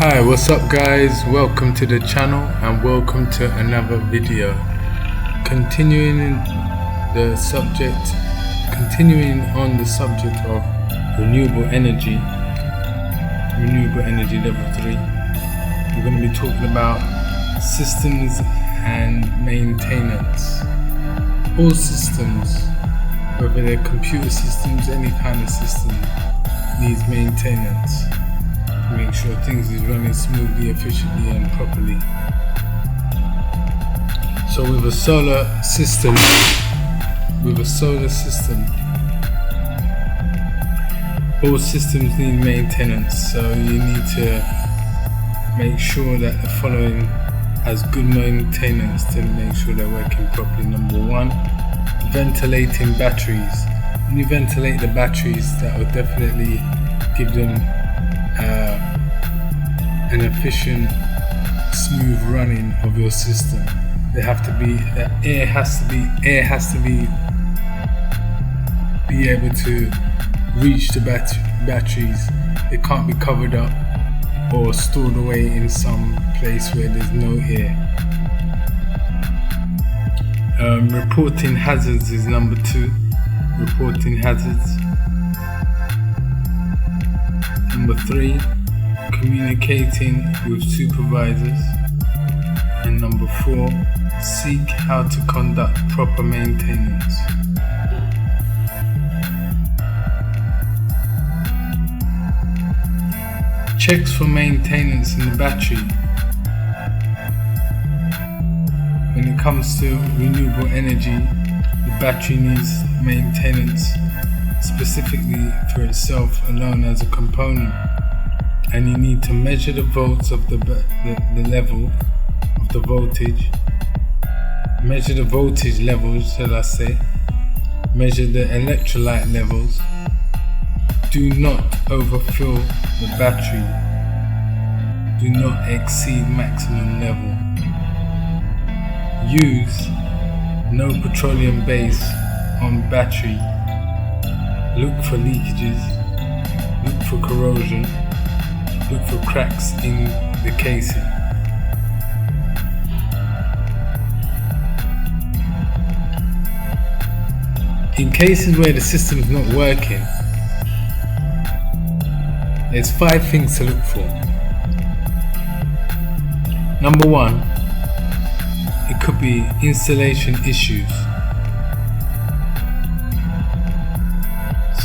Hi, what's up guys? Welcome to the channel and welcome to another video. Continuing on the subject of renewable energy level 3. We're going to be talking about systems and maintenance. All systems, whether they're computer systems, any kind of system, needs maintenance. Make sure things is running smoothly, efficiently and properly. So with a solar system, all systems need maintenance. So you need to make sure that the following has good maintenance to make sure they're working properly. Number one, ventilating batteries. When you ventilate the batteries, that will definitely give them an efficient, smooth running of your system. Air has to be able to reach the batteries. They can't be covered up or stored away in some place where there's no air. Reporting hazards is number 2. Reporting hazards. Number 3, communicating with supervisors. And number 4, seek how to conduct proper maintenance. Checks for maintenance in the battery. When it comes to renewable energy, the battery needs maintenance specifically for itself alone as a component, and you need to measure the volts of the level of the voltage, measure the voltage levels, shall I say, measure the electrolyte levels. Do not overfill the battery, do not exceed maximum level. Use no petroleum base on battery. Look for leakages, look for corrosion, look for cracks in the casing. In cases where the system is not working, there's 5 things to look for. Number 1, it could be installation issues.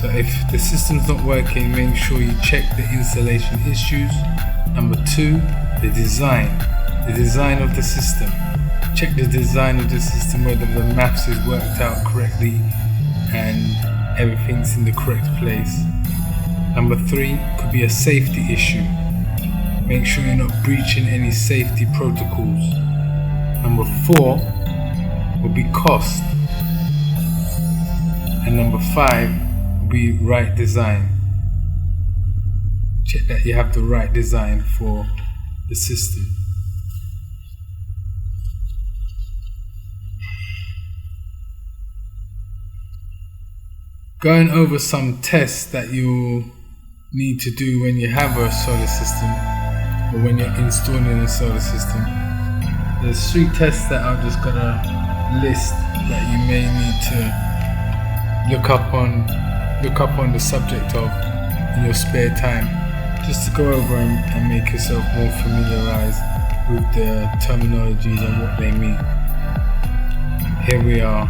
So if the system's not working, make sure you check the installation issues. Number 2, the design of the system. Check the design of the system, whether the maths is worked out correctly and everything's in the correct place. Number 3, could be a safety issue. Make sure you're not breaching any safety protocols. Number 4 will be cost. And number 5 be right design. Check that you have the right design for the system. Going over some tests that you need to do when you have a solar system or when you're installing a solar system. There's 3 tests that I'm just gonna list that you may need to look up on the subject of in your spare time, just to go over and make yourself more familiarized with the terminologies and what they mean. Here we are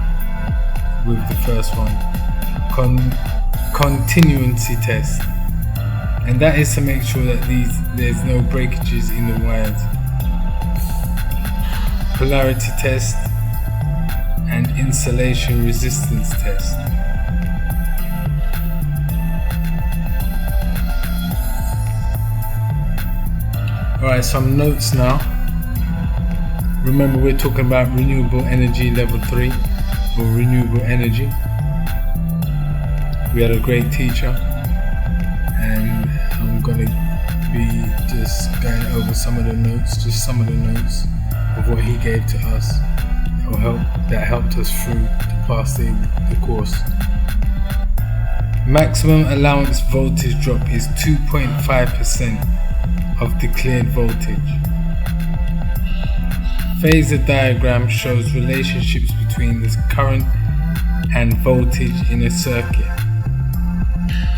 with the first one, continuancy test, and that is to make sure that there's no breakages in the wires. Polarity test and insulation resistance test. Alright, some notes now. Remember, we're talking about renewable energy level 3 or renewable energy. We had a great teacher, and I'm going to be just going over some of the notes of what he gave to us that helped us through to pass the course. Maximum allowance voltage drop is 2.5% of declared voltage. Phasor diagram shows relationships between the current and voltage in a circuit.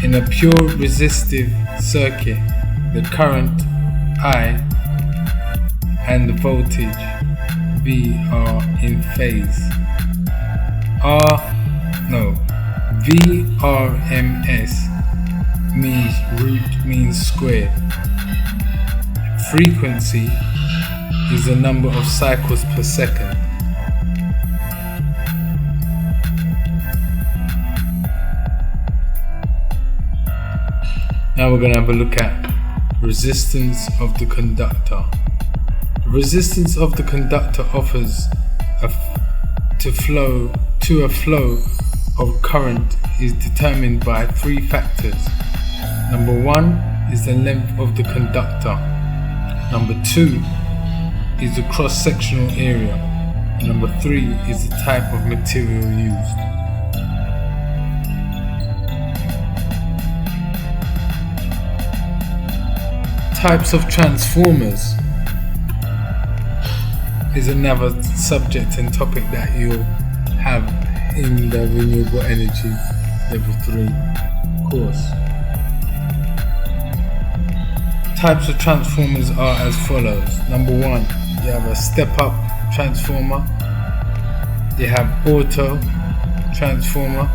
In a pure resistive circuit, the current I and the voltage V are in phase. VRMS means root means squared. Frequency is the number of cycles per second. Now we're going to have a look at resistance of the conductor. The resistance of the conductor offers to a flow of current is determined by three factors. Number one is the length of the conductor. Number two is the cross-sectional area. And number three is the type of material used. Types of transformers is another subject and topic that you'll have in the Renewable Energy Level 3 course. Types of transformers are as follows. Number one, you have a step-up transformer, you have auto transformer,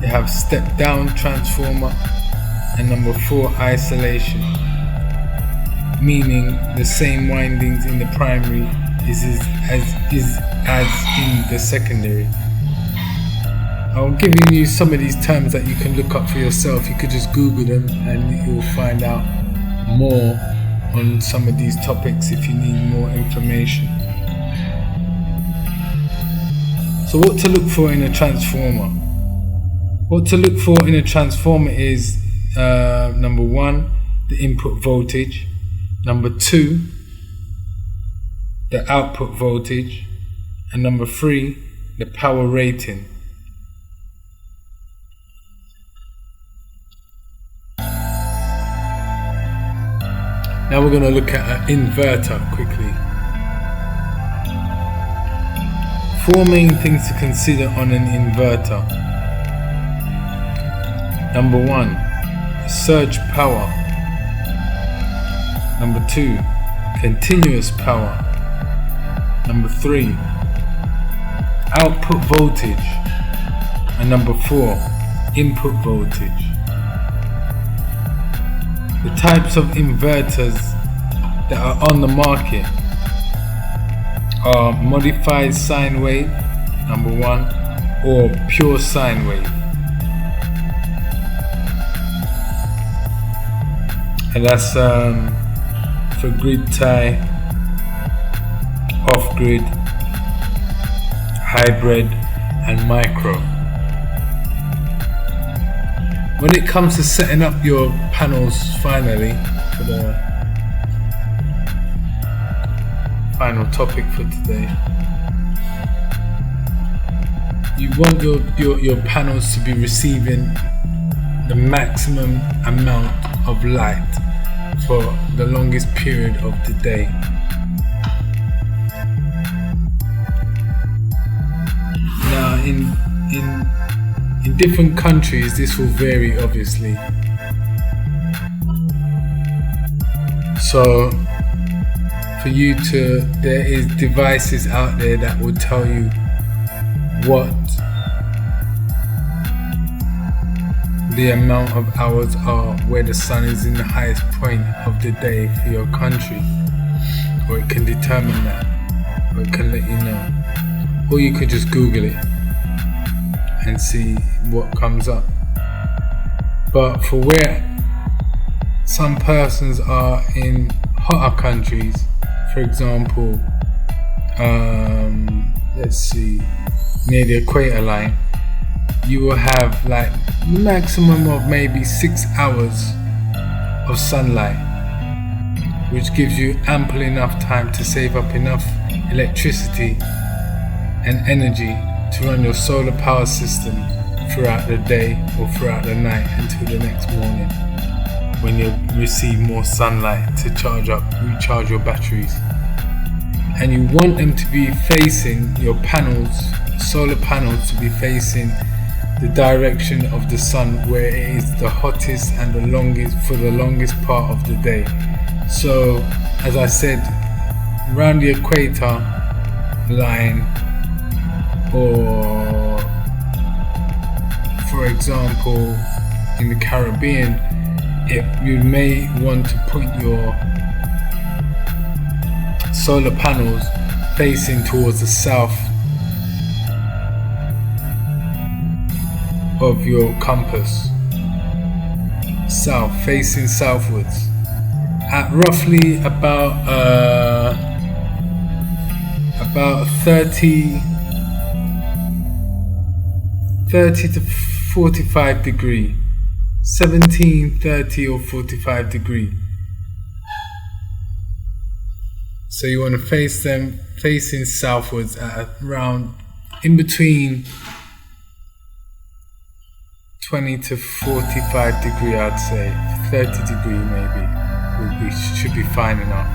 you have step-down transformer, and number four, isolation, meaning the same windings in the primary is as in the secondary. I'm giving you some of these terms that you can look up for yourself. You could just Google them and you'll find out more on some of these topics if you need more information. So what to look for in a transformer? What to look for in a transformer is number one, the input voltage. Number two, the output voltage. And number three, the power rating. Now we're going to look at an inverter quickly. Four main things to consider on an inverter. Number one, surge power. Number two, continuous power. Number three, output voltage. And number four, input voltage. The types of inverters that are on the market are modified sine wave, number one, or pure sine wave. And that's for grid tie, off-grid, hybrid, and micro. When it comes to setting up your panels finally, for the final topic for today, you want your panels to be receiving the maximum amount of light for the longest period of the day. Now in different countries this will vary obviously. So there is devices out there that will tell you what the amount of hours are where the sun is in the highest point of the day for your country, or it can determine that, or it can let you know, or you could just Google it and see what comes up. But for where some persons are in hotter countries, for example, let's see, near the equator line, you will have like maximum of maybe 6 hours of sunlight, which gives you ample enough time to save up enough electricity and energy to run your solar power system throughout the day or throughout the night until the next morning when you receive more sunlight to recharge your batteries. And you want them to be facing your panels, solar panels, to be facing the direction of the sun where it is the hottest and the longest for the longest part of the day. So as I said, around the equator line, or for example in the Caribbean, you may want to put your solar panels facing towards the south of your compass, facing southwards, at roughly about 30 to 45 degree, 17, 30 or 45 degree. So you want to face them facing southwards at around in between 20 to 45 degree, I'd say. 30 degree maybe should be fine enough.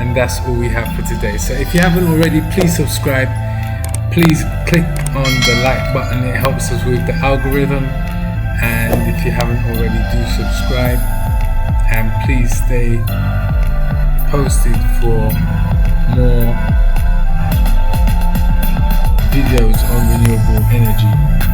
And that's all we have for today. So if you haven't already, please subscribe. Please click on the like button, it helps us with the algorithm. And if you haven't already, do subscribe. And please stay posted for more videos on renewable energy.